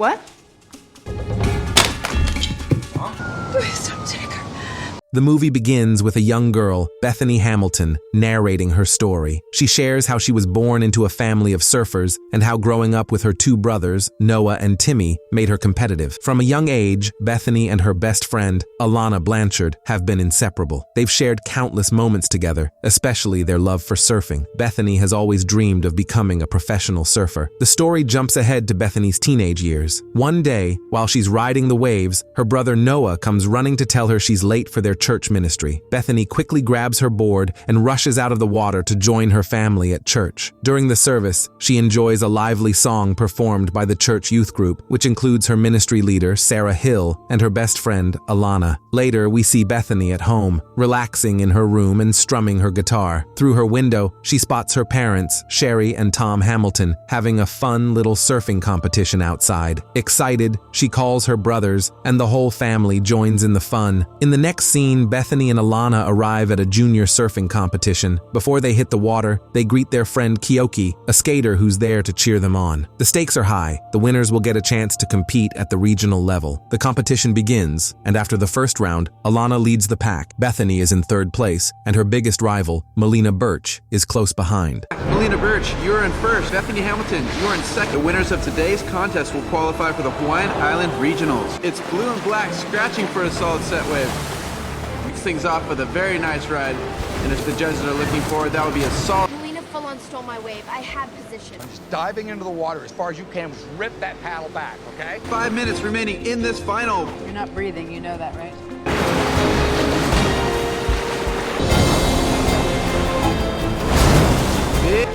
What? Please don't take her. The movie begins with a young girl, Bethany Hamilton, narrating her story. She shares how she was born into a family of surfers and how growing up with her two brothers, Noah and Timmy, made her competitive. From a young age, Bethany and her best friend, Alana Blanchard, have been inseparable. They've shared countless moments together, especially their love for surfing. Bethany has always dreamed of becoming a professional surfer. The story jumps ahead to Bethany's teenage years. One day, while she's riding the waves, her brother Noah comes running to tell her she's late for their church ministry. Bethany quickly grabs her board and rushes out of the water to join her family at church. During the service, she enjoys a lively song performed by the church youth group, which includes her ministry leader, Sarah Hill, and her best friend, Alana. Later, we see Bethany at home, relaxing in her room and strumming her guitar. Through her window, she spots her parents, Sherry and Tom Hamilton, having a fun little surfing competition outside. Excited, she calls her brothers, and the whole family joins in the fun. In the next scene, Bethany and Alana arrive at a junior surfing competition. Before they hit the water, they greet their friend Kyoki, a skater who's there to cheer them on. The stakes are high. The winners will get a chance to compete at the regional level. The competition begins, and after the first round, Alana leads the pack. Bethany is in third place, and her biggest rival, Melina Birch, is close behind. Melina Birch, you are in first. Bethany Hamilton, you are in second. The winners of today's contest will qualify for the Hawaiian Island Regionals. It's blue and black scratching for a solid set wave. Things off with a very nice ride, and if the judges are looking forward, that would be a solid. Melina full-on stole my wave. I had position. Just diving into the water as far as you can. Just rip that paddle back, okay? 5 minutes remaining in this final. You're not breathing, you know that, right?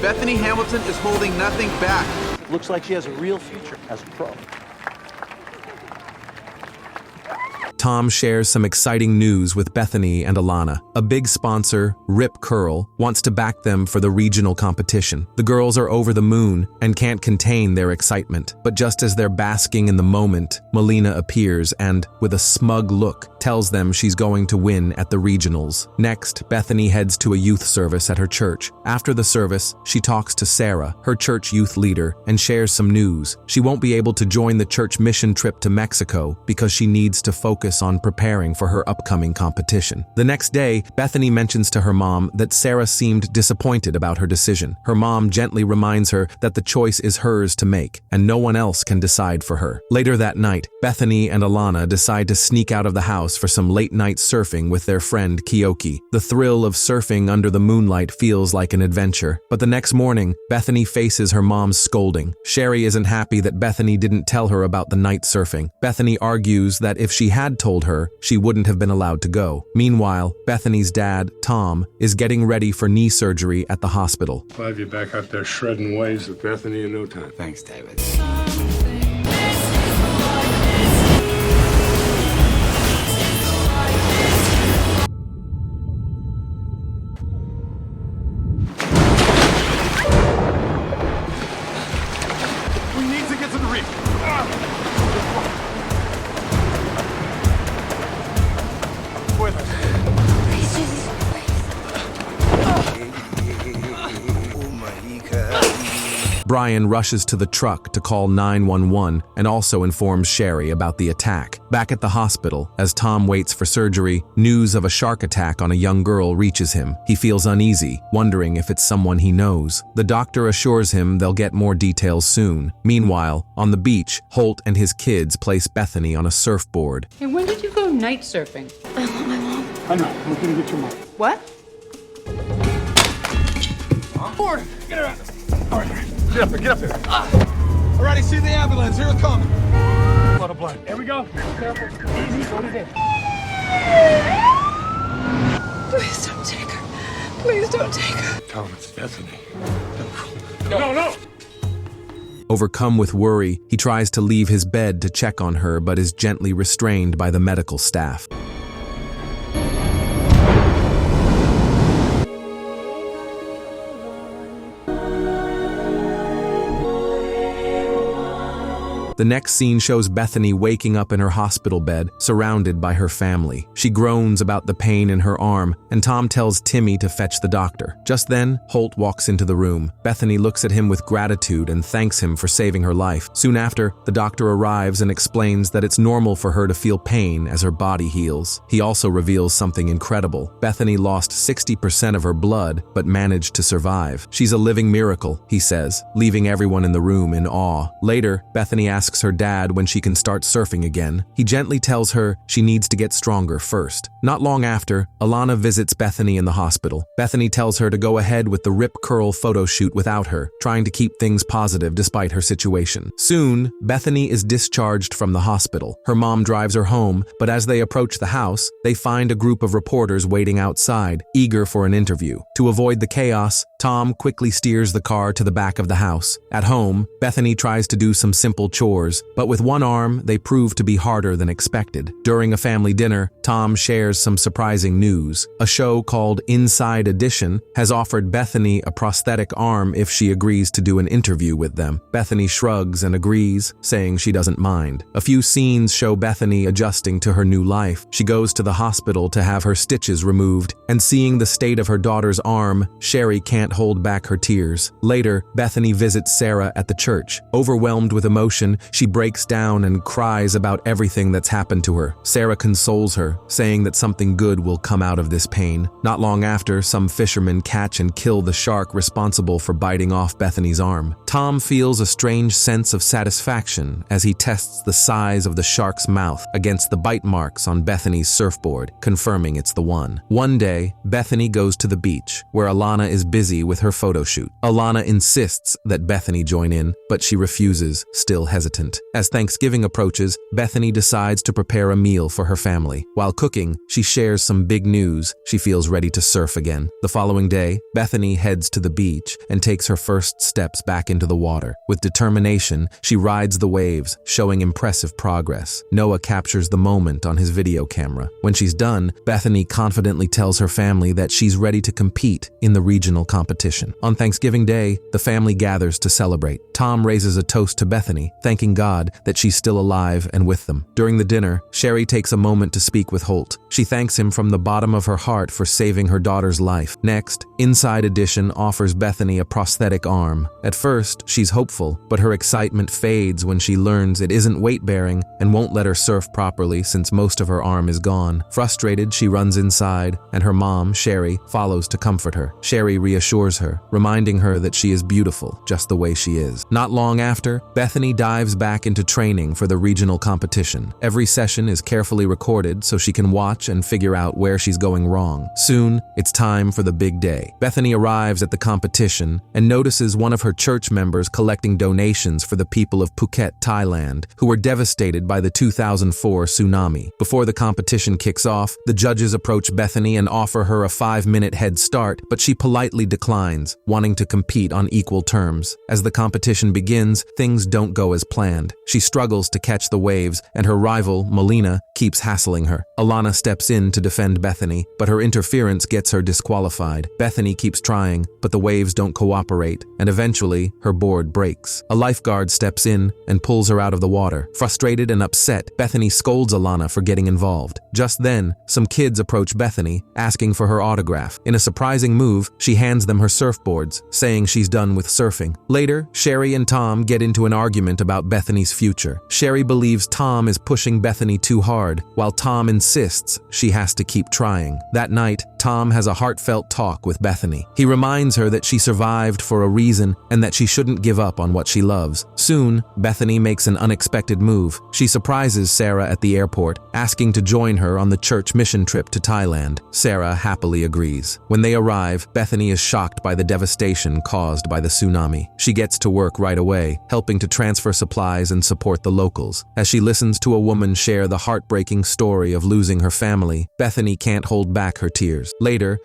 Bethany Hamilton is holding nothing back. Looks like she has a real future as a pro. Tom shares some exciting news with Bethany and Alana. A big sponsor, Rip Curl, wants to back them for the regional competition. The girls are over the moon and can't contain their excitement. But just as they're basking in the moment, Melina appears and, with a smug look, tells them she's going to win at the regionals. Next, Bethany heads to a youth service at her church. After the service, she talks to Sarah, her church youth leader, and shares some news. She won't be able to join the church mission trip to Mexico because she needs to focus on preparing for her upcoming competition. The next day, Bethany mentions to her mom that Sarah seemed disappointed about her decision. Her mom gently reminds her that the choice is hers to make, and no one else can decide for her. Later that night, Bethany and Alana decide to sneak out of the house for some late-night surfing with their friend Kyoki. The thrill of surfing under the moonlight feels like an adventure, but the next morning, Bethany faces her mom's scolding. Sherry isn't happy that Bethany didn't tell her about the night surfing. Bethany argues that if she had told her, she wouldn't have been allowed to go. Meanwhile, Bethany's dad, Tom, is getting ready for knee surgery at the hospital. I'll have you back out there shredding waves with Bethany in no time. Thanks, David. We need to get to the reef. With us. Brian rushes to the truck to call 911 and also informs Sherry about the attack. Back at the hospital, as Tom waits for surgery, news of a shark attack on a young girl reaches him. He feels uneasy, wondering if it's someone he knows. The doctor assures him they'll get more details soon. Meanwhile, on the beach, Holt and his kids place Bethany on a surfboard. Hey, when did you go night surfing? I love my mom. I know. We're gonna get your mom. What? Board! Get her out. All right. Get up there. Get up there. Alrighty, see the ambulance. Here it comes. A lot of blood. Here we go. Careful. Easy. Go to this. Please don't take her. Please don't take her. Tell him it's Bethany. No. Overcome with worry, he tries to leave his bed to check on her but is gently restrained by the medical staff. The next scene shows Bethany waking up in her hospital bed, surrounded by her family. She groans about the pain in her arm, and Tom tells Timmy to fetch the doctor. Just then, Holt walks into the room. Bethany looks at him with gratitude and thanks him for saving her life. Soon after, the doctor arrives and explains that it's normal for her to feel pain as her body heals. He also reveals something incredible. Bethany lost 60% of her blood, but managed to survive. She's a living miracle, he says, leaving everyone in the room in awe. Later, Bethany asks her dad when she can start surfing again. He gently tells her she needs to get stronger first. Not long after, Alana visits Bethany in the hospital. Bethany tells her to go ahead with the Rip Curl photo shoot without her, trying to keep things positive despite her situation. Soon, Bethany is discharged from the hospital. Her mom drives her home, but as they approach the house, they find a group of reporters waiting outside, eager for an interview. To avoid the chaos, Tom quickly steers the car to the back of the house. At home, Bethany tries to do some simple chores, but with one arm, they prove to be harder than expected. During a family dinner, Tom shares some surprising news. A show called Inside Edition has offered Bethany a prosthetic arm if she agrees to do an interview with them. Bethany shrugs and agrees, saying she doesn't mind. A few scenes show Bethany adjusting to her new life. She goes to the hospital to have her stitches removed, and seeing the state of her daughter's arm, Sherry can't hold back her tears. Later, Bethany visits Sarah at the church. Overwhelmed with emotion, she breaks down and cries about everything that's happened to her. Sarah consoles her, saying that something good will come out of this pain. Not long after, some fishermen catch and kill the shark responsible for biting off Bethany's arm. Tom feels a strange sense of satisfaction as he tests the size of the shark's mouth against the bite marks on Bethany's surfboard, confirming it's the one. One day, Bethany goes to the beach, where Alana is busy with her photo shoot. Alana insists that Bethany join in, but she refuses, still hesitant. As Thanksgiving approaches, Bethany decides to prepare a meal for her family. While cooking, she shares some big news. She feels ready to surf again. The following day, Bethany heads to the beach and takes her first steps back into the water. With determination, she rides the waves, showing impressive progress. Noah captures the moment on his video camera. When she's done, Bethany confidently tells her family that she's ready to compete in the regional competition. On Thanksgiving Day, the family gathers to celebrate. Tom raises a toast to Bethany, thanking God that she's still alive and with them. During the dinner, Sherry takes a moment to speak with Holt. She thanks him from the bottom of her heart for saving her daughter's life. Next, Inside Edition offers Bethany a prosthetic arm. At first, she's hopeful, but her excitement fades when she learns it isn't weight-bearing and won't let her surf properly since most of her arm is gone. Frustrated, she runs inside, and her mom, Sherry, follows to comfort her. Sherry reassures her, reminding her that she is beautiful, just the way she is. Not long after, Bethany dives back into training for the regional competition. Every session is carefully recorded so she can watch and figure out where she's going wrong. Soon, it's time for the big day. Bethany arrives at the competition and notices one of her church members collecting donations for the people of Phuket, Thailand, who were devastated by the 2004 tsunami. Before the competition kicks off, the judges approach Bethany and offer her a 5-minute head start, but she politely declines, wanting to compete on equal terms. As the competition begins, things don't go as planned. She struggles to catch the waves, and her rival, Melina, keeps hassling her. Alana steps in to defend Bethany, but her interference gets her disqualified. Bethany keeps trying, but the waves don't cooperate, and eventually, her board breaks. A lifeguard steps in and pulls her out of the water. Frustrated and upset, Bethany scolds Alana for getting involved. Just then, some kids approach Bethany, asking for her autograph. In a surprising move, she hands them her surfboards, saying she's done with surfing. Later, Sherry and Tom get into an argument about Bethany's future. Sherry believes Tom is pushing Bethany too hard, while Tom insists she has to keep trying. That night, Tom has a heartfelt talk with Bethany. He reminds her that she survived for a reason and that she shouldn't give up on what she loves. Soon, Bethany makes an unexpected move. She surprises Sarah at the airport, asking to join her on the church mission trip to Thailand. Sarah happily agrees. When they arrive, Bethany is shocked by the devastation caused by the tsunami. She gets to work right away, helping to transfer supplies and support the locals. As she listens to a woman share the heartbreaking story of losing her family, Bethany can't hold back her tears. Later,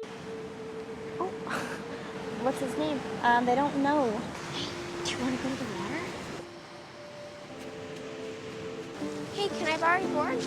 Oh, what's his name? They don't know. Do you want to go to the water? Hey, can I borrow your board?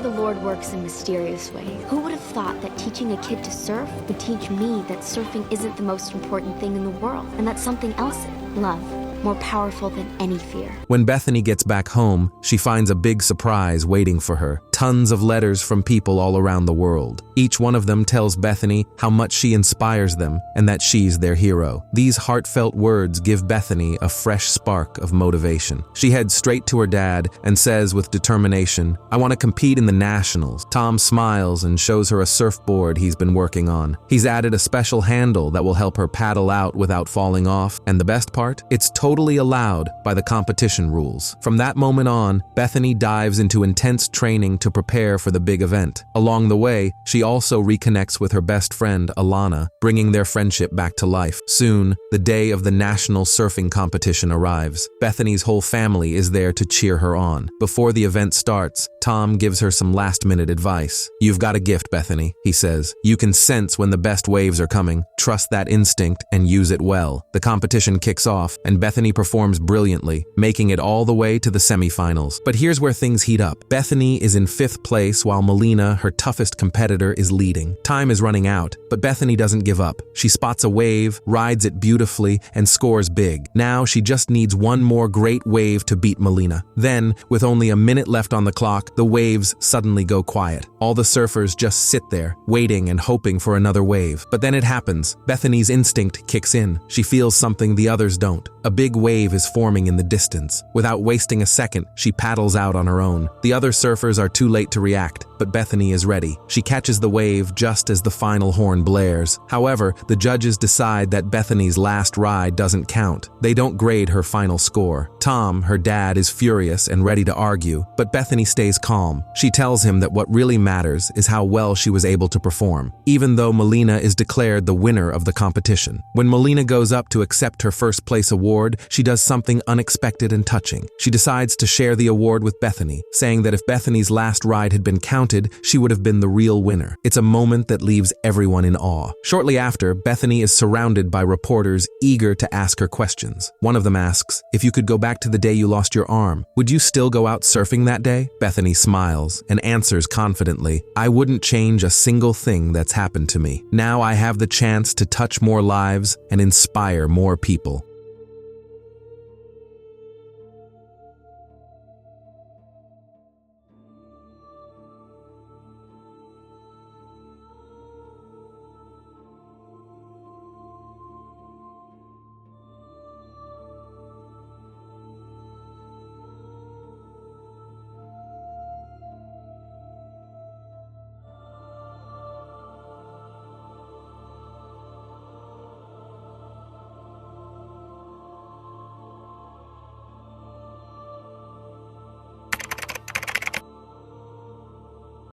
the Lord works in mysterious ways. Who would have thought that teaching a kid to surf would teach me that surfing isn't the most important thing in the world, and that something else is? Love. More powerful than any fear. When Bethany gets back home, she finds a big surprise waiting for her. Tons of letters from people all around the world. Each one of them tells Bethany how much she inspires them and that she's their hero. These heartfelt words give Bethany a fresh spark of motivation. She heads straight to her dad and says with determination, "I want to compete in the nationals." Tom smiles and shows her a surfboard he's been working on. He's added a special handle that will help her paddle out without falling off. And the best part? It's totally allowed by the competition rules. From that moment on, Bethany dives into intense training to prepare for the big event. Along the way, she also reconnects with her best friend, Alana, bringing their friendship back to life. Soon, the day of the national surfing competition arrives. Bethany's whole family is there to cheer her on. Before the event starts, Tom gives her some last-minute advice. "You've got a gift, Bethany," he says. "You can sense when the best waves are coming. Trust that instinct and use it well." The competition kicks off, and Bethany performs brilliantly, making it all the way to the semifinals. But here's where things heat up. Bethany is in 5th place while Melina, her toughest competitor, is leading. Time is running out, but Bethany doesn't give up. She spots a wave, rides it beautifully, and scores big. Now she just needs one more great wave to beat Melina. Then, with only a minute left on the clock, the waves suddenly go quiet. All the surfers just sit there, waiting and hoping for another wave. But then it happens. Bethany's instinct kicks in. She feels something the others don't. A big wave is forming in the distance. Without wasting a second, she paddles out on her own. The other surfers are too late to react, but Bethany is ready. She catches the wave just as the final horn blares. However, the judges decide that Bethany's last ride doesn't count. They don't grade her final score. Tom, her dad, is furious and ready to argue, but Bethany stays calm. She tells him that what really matters is how well she was able to perform, even though Melina is declared the winner of the competition. When Melina goes up to accept her first place award, she does something unexpected and touching. She decides to share the award with Bethany, saying that if Bethany's last ride had been counted, she would have been the real winner. It's a moment that leaves everyone in awe. Shortly after, Bethany is surrounded by reporters eager to ask her questions. One of them asks, "If you could go back to the day you lost your arm, would you still go out surfing that day?" Bethany smiles and answers confidently, "I wouldn't change a single thing that's happened to me. Now I have the chance to touch more lives and inspire more people."